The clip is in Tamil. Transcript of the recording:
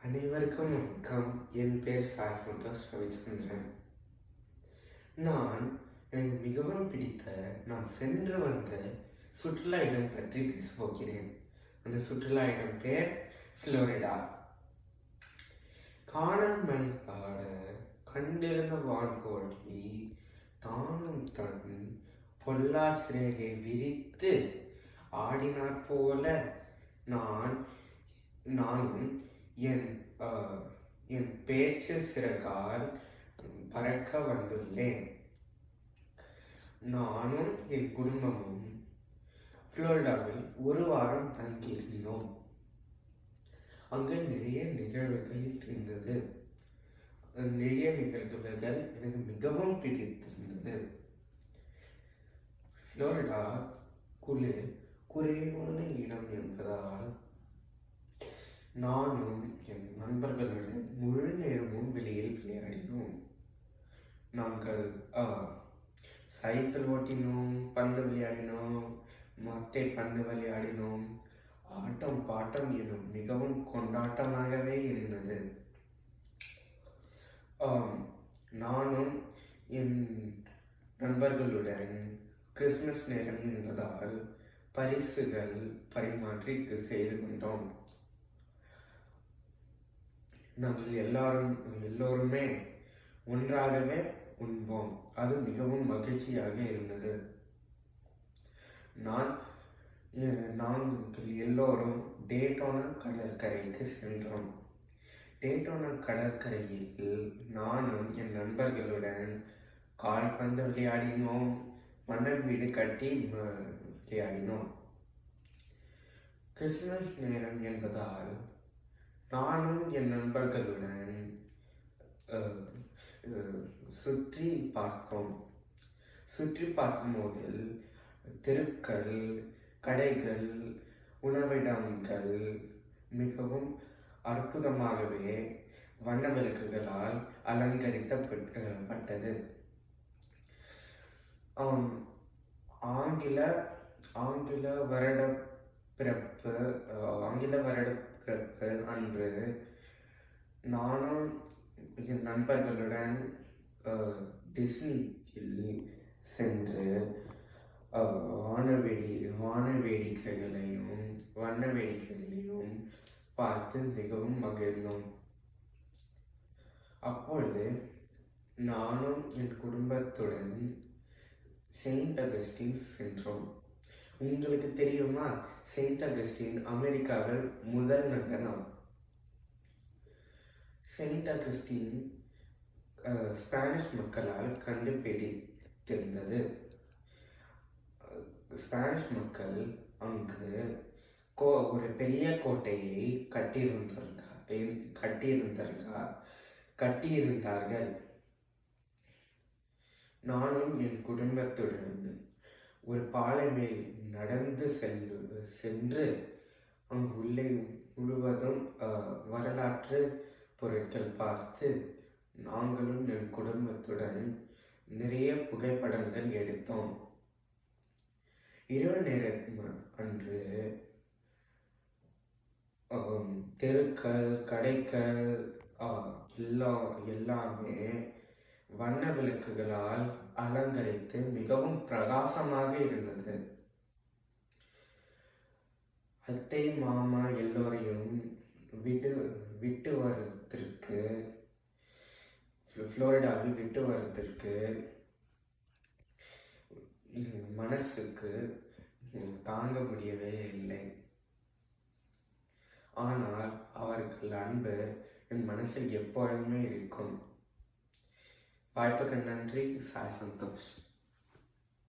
அனைவருக்கும் வணக்கம். என் பேர் சாய் சந்தோஷ் ரவிச்சந்திரன். எனக்கு மிகவும் பிடித்த நான் சென்று வந்த சுற்றுலா இடம் பற்றி பேசப் போகிறேன். அந்த சுற்றுலா இடம் பேர் புளோரிடா. காணாமல் ஆட கண்டிருந்த வான்கோழி தானும் தன் பொல்லாசிரேகை விரித்து ஆடினாற் போல நானும் என் பேச்சு சிறகால் பறக்க வந்துள்ளேன். நானும் என் குடும்பமும் புளோரிடாவில் ஒரு வாரம் தங்கியிருந்தோம். அங்கு நிறைய நிகழ்வுகள் இருந்தது. நிறைய நிகழ்வுகள் எனக்கு மிகவும் பிடித்திருந்தது. புளோரிடா குறைவான இடம் என்பதால் நானும் என் நண்பர்களுடன் முழு நேரமும் வெளியில் விளையாடினோம். நாங்கள் சைக்கிள் ஓட்டினோம், பந்து விளையாடினோம், மட்டை பந்து விளையாடினோம். ஆட்டம் பாட்டம் எனும் மிகவும் கொண்டாட்டமாகவே இருந்தது. நானும் என் நண்பர்களுடன் கிறிஸ்துமஸ் நேரம் என்பதால் பரிசுகள் பரிமாற்றி செய்து கொண்டோம். நாங்கள் எல்லோருமே ஒன்றாகவே உண்போம். அது மிகவும் மகிழ்ச்சியாக இருந்தது. நாங்கள் எல்லோரும் டேட்டோனா கடற்கரைக்கு சென்றோம். டேட்டோனா கடற்கரையில் நானும் என் நண்பர்களுடன் கால்பந்து விளையாடினோம், மணல் வீடு கட்டி விளையாடினோம். கிறிஸ்துமஸ் நேரம் என்பதால் நானும் என் நண்பர்களுடன் சுற்றி பார்க்கும் போதில் தெருக்கள், கடைகள், உணவிடங்கள் மிகவும் அற்புதமாகவே வண்ண விளக்குகளால் அலங்கரிக்கப்பட்டது. ஆங்கில வருட பிறப்பு அன்று நானும் என் நண்பர்களுடன் டிஸ்னியில் சென்று வான வேடிக்கைகளையும் வண்ண வேடிக்கைகளையும் பார்த்து மிகவும் மகிழ்ந்தோம். அப்பொழுது நானும் என் குடும்பத்துடன் செயின்ட் அகஸ்டின் சென்றோம். உங்களுக்கு தெரியுமா, செயின்ட் அகஸ்டின் அமெரிக்காவில் முதல் நகரம். செயின்ட் அகஸ்டின் ஸ்பானிஷ் மக்களால் கண்டுபிடித்திருந்தது. ஸ்பானிஷ் மக்கள் அங்கு ஒரு பெரிய கோட்டையை கட்டியிருந்தார்கள். நானும் என் குடும்பத்துடன் ஒரு பாலை மேல் நடந்து சென்று அங்கு உள்ளே முழுவதும் வரலாற்று பொருட்கள் பார்த்து நாங்களும் என் குடும்பத்துடன் நிறைய புகைப்படங்கள் எடுத்தோம். இரவு நேரம் அன்று தெருக்கள், கடைகள் எல்லாமே வண்ண விளக்குகளால் அலங்கரித்து மிகவும் பிரகாசமாக இருந்தது. அத்தை, மாமா எல்லோரையும் விட்டு வருவதற்கு புளோரிடாவில் விட்டு வருவதற்கு மனசுக்கு தாங்க முடியவே இல்லை. ஆனால் அவர்கள் அன்பு என் மனசில் எப்பொழுதுமே இருக்கும். வாய்ப்புக்கு நன்றி. சாய் சந்தோஷ்.